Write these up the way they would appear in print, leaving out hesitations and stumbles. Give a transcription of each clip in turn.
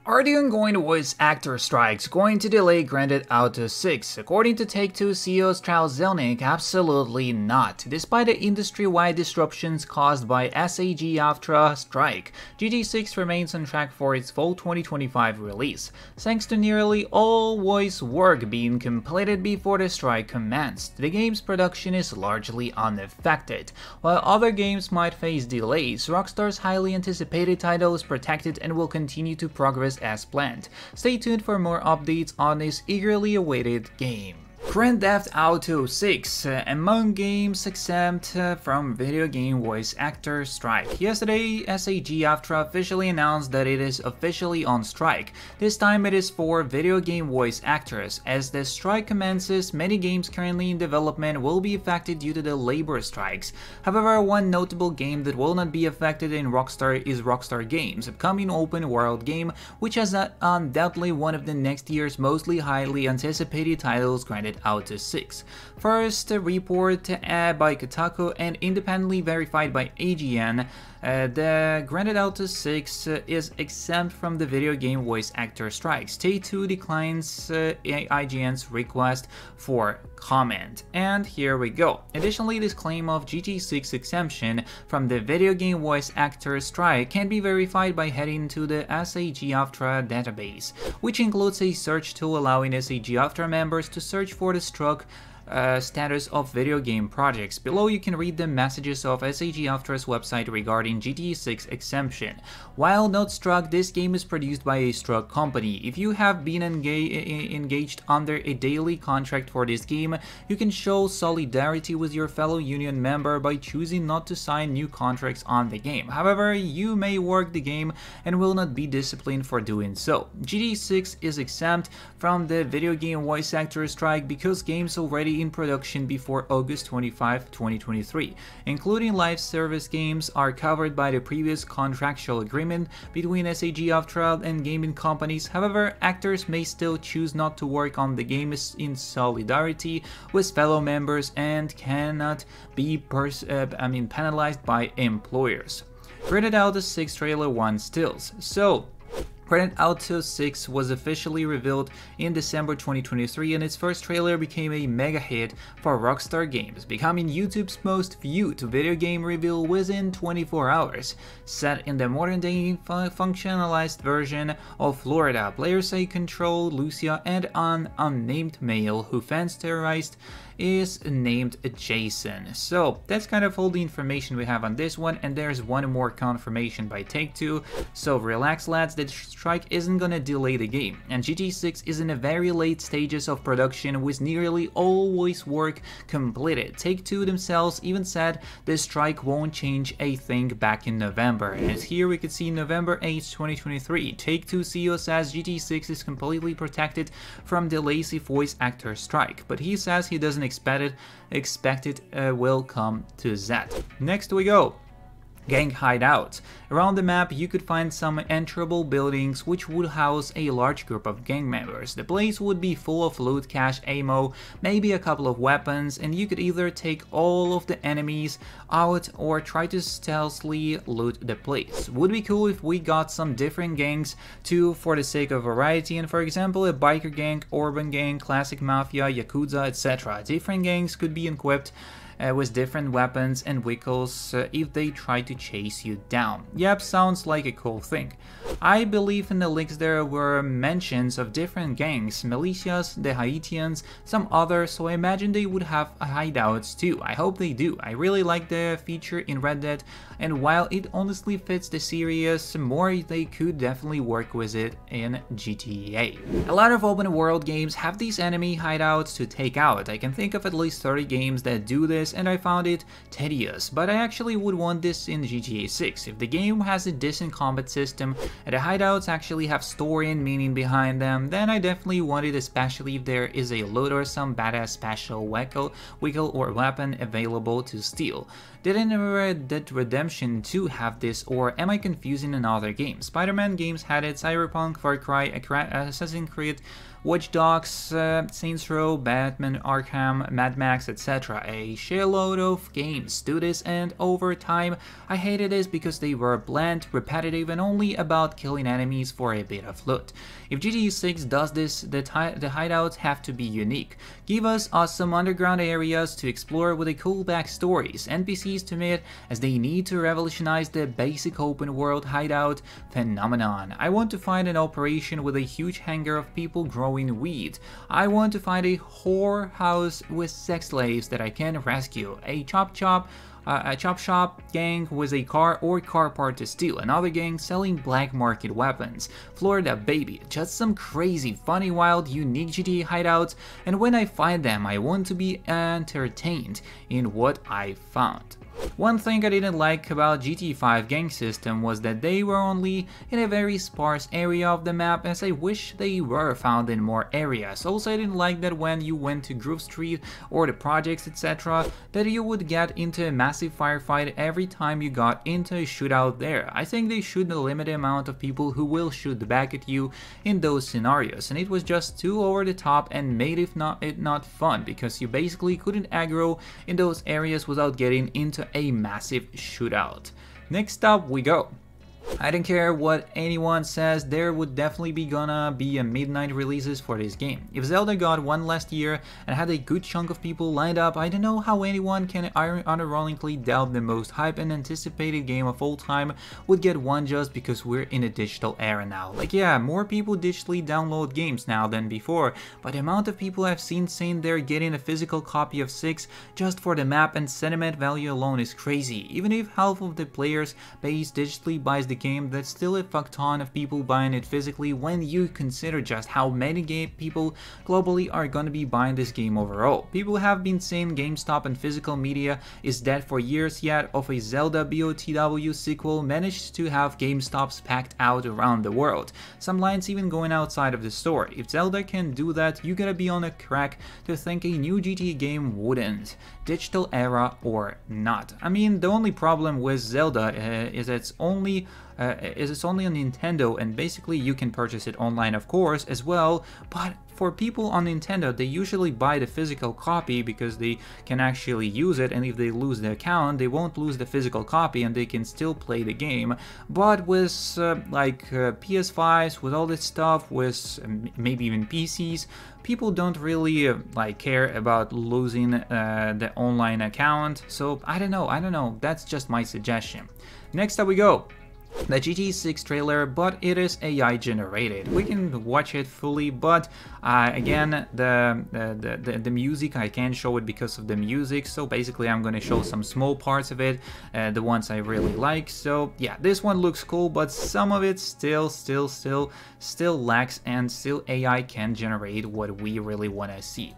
Are the ongoing voice actor strikes going to delay Grand Theft Auto 6? According to Take-Two CEO Strauss Zelnick, absolutely not. Despite the industry-wide disruptions caused by SAG-AFTRA strike, GT6 remains on track for its fall 2025 release, thanks to nearly all voice work being completed before the strike commenced. The game's production is largely unaffected. While other games might face delays, Rockstar's highly anticipated title is protected and will continue to progress as planned. Stay tuned for more updates on this eagerly awaited game. Grand Theft Auto 6 among games exempt from video game voice actor strike. Yesterday, SAG-AFTRA officially announced that it is officially on strike. This time it is for video game voice actors. As the strike commences, many games currently in development will be affected due to the labor strikes. However, one notable game that will not be affected in Rockstar is Rockstar Games' upcoming open world game, which is undoubtedly one of the next year's mostly highly anticipated titles, Grand Theft Auto 6. First, a report by Kotaku and independently verified by IGN, the Grand Theft Auto 6 is exempt from the video game voice actor strikes. Take-Two declines IGN's request for comment. And here we go. Additionally, this claim of GT6 exemption from the video game voice actor strike can be verified by heading to the SAG-AFTRA database, which includes a search tool allowing SAG-AFTRA members to search for the struck status of video game projects. Below you can read the messages of SAG-AFTRA's website regarding GT6 exemption. While not struck, this game is produced by a struck company. If you have been engaged under a daily contract for this game, you can show solidarity with your fellow union member by choosing not to sign new contracts on the game. However, you may work the game and will not be disciplined for doing so. GT6 is exempt from the video game voice actor strike because games already in production before August 25, 2023, including live service games, are covered by the previous contractual agreement between SAG-AFTRA and gaming companies. However, actors may still choose not to work on the game in solidarity with fellow members and cannot be penalized by employers. Grand Theft Auto 6 trailer 1 stills. Grand Theft Auto 6 was officially revealed in December 2023 and its first trailer became a mega hit for Rockstar Games, becoming YouTube's most viewed video game reveal within 24 hours. Set in the modern-day functionalized version of Florida, players control Lucia and an unnamed male who fans terrorized is named Jason. So that's kind of all the information we have on this one, and there's one more confirmation by Take-Two. So relax lads, the strike isn't gonna delay the game, and GT6 is in the very late stages of production with nearly all voice work completed. Take-Two themselves even said the strike won't change a thing back in November, and here we could see November 8, 2023. Take-Two CEO says GT6 is completely protected from the lazy voice actor strike, but he says he doesn't expect it will come to that. Next we go. Gang hideouts. Around the map you could find some enterable buildings which would house a large group of gang members. The place would be full of loot, cash, ammo, maybe a couple of weapons, and you could either take all of the enemies out or try to stealthily loot the place. Would be cool if we got some different gangs too for the sake of variety, and for example a biker gang, urban gang, classic mafia, yakuza, etc. Different gangs could be equipped with different weapons and vehicles if they try to chase you down. Yep, sounds like a cool thing. I believe in the leaks there were mentions of different gangs, militias, the Haitians, some others, so I imagine they would have hideouts too. I hope they do. I really like the feature in Red Dead, and while it honestly fits the series more, they could definitely work with it in GTA. A lot of open world games have these enemy hideouts to take out. I can think of at least 30 games that do this, and I found it tedious, but I actually would want this in GTA 6. If the game has a decent combat system and the hideouts actually have story and meaning behind them, then I definitely want it, especially if there is a loot or some badass special vehicle or weapon available to steal. Didn't Red Dead Redemption 2 have this, or am I confusing another game? Spider-Man games had it, Cyberpunk, Far Cry, Assassin's Creed, Watch Dogs, Saints Row, Batman Arkham, Mad Max, etc. A shitload of games do this, and over time I hated this because they were bland, repetitive, and only about killing enemies for a bit of loot. If GTA 6 does this, the hideouts have to be unique. Give us awesome underground areas to explore with a cool backstories, NPCs to meet, as they need to revolutionize the basic open world hideout phenomenon. I want to find an operation with a huge hangar of people growing weed. I want to find a whore house with sex slaves that I can rescue, a chop shop gang with a car or car part to steal, another gang selling black market weapons, Florida baby, just some crazy, funny, wild, unique GTA hideouts, and when I find them I want to be entertained in what I found. One thing I didn't like about GTA 5 gang system was that they were only in a very sparse area of the map, as I wish they were found in more areas. Also, I didn't like that when you went to Grove Street or the projects, etc., that you would get into a massive firefight every time you got into a shootout there. I think they should limit the amount of people who will shoot back at you in those scenarios, and it was just too over the top and made it not fun, because you basically couldn't aggro in those areas without getting into a massive shootout. Next up we go. I don't care what anyone says, there would definitely gonna be a midnight releases for this game. If Zelda got one last year and had a good chunk of people lined up, I don't know how anyone can unironically doubt the most hyped and anticipated game of all time would get one just because we're in a digital era now. Like, yeah, more people digitally download games now than before, but the amount of people I've seen saying they're getting a physical copy of 6 just for the map and sentiment value alone is crazy. Even if half of the players base digitally buys the game, that's still a fuck ton of people buying it physically when you consider just how many people globally are gonna be buying this game overall. People have been saying GameStop and physical media is dead for years, yet of a Zelda BOTW sequel managed to have GameStops packed out around the world, some lines even going outside of the store. If Zelda can do that, you gotta be on a crack to think a new GTA game wouldn't, digital era or not. I mean, the only problem with Zelda is it's only on Nintendo, and basically you can purchase it online of course as well, but for people on Nintendo, they usually buy the physical copy because they can actually use it, and if they lose the account, they won't lose the physical copy and they can still play the game. But with PS5s, with all this stuff, with maybe even PCs, people don't really care about losing the online account. So I don't know, that's just my suggestion. Next up we go. The GTA 6 trailer, but it is AI generated. We can watch it fully, but again, the music, I can't show it because of the music, so basically I'm gonna show some small parts of it, the ones I really like. So yeah, this one looks cool, but some of it still lacks, and still AI can generate what we really wanna see.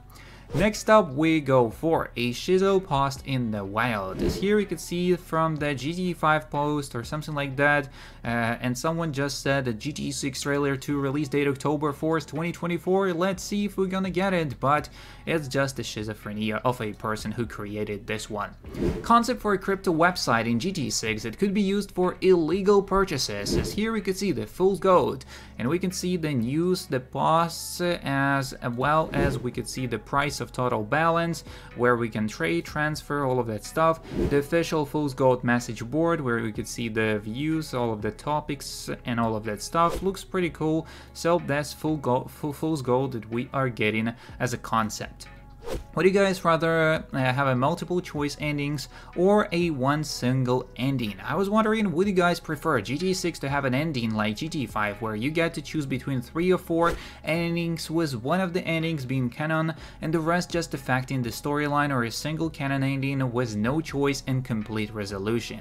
Next up we go for a Shizo post in the wild. As here you can see from the GTA 5 post or something like that, and someone just said the GTA 6 trailer to release date October 4th, 2024. Let's see if we're gonna get it, but it's just the schizophrenia of a person who created this one. Concept for a crypto website in GTA 6 that could be used for illegal purchases. As here we can see the full gold, and we can see the news, the posts, as well as we could see the price of total balance, where we can trade, transfer, all of that stuff. The official Fool's Gold message board, where we could see the views, all of the topics and all of that stuff. Looks pretty cool. So that's Fool's Gold that we are getting as a concept. Would you guys rather have a multiple choice endings or a one single ending? I was wondering, would you guys prefer GTA 6 to have an ending like GTA 5 where you get to choose between 3 or 4 endings, with one of the endings being canon and the rest just affecting the storyline, or a single canon ending with no choice and complete resolution?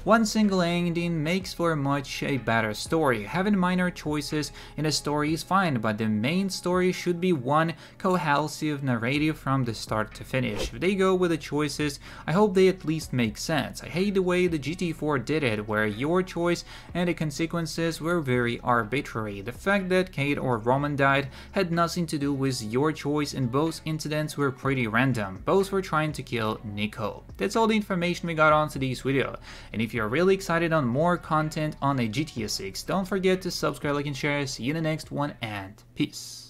One single ending makes for much a better story. Having minor choices in a story is fine, but the main story should be one cohesive narrative from the start to finish. If they go with the choices, I hope they at least make sense. I hate the way the GT4 did it, where your choice and the consequences were very arbitrary. The fact that Kate or Roman died had nothing to do with your choice, and both incidents were pretty random. Both were trying to kill Nico. That's all the information we got on today's video, and if you're really excited on more content on a GTA 6, don't forget to subscribe, like and share. See you in the next one, and peace.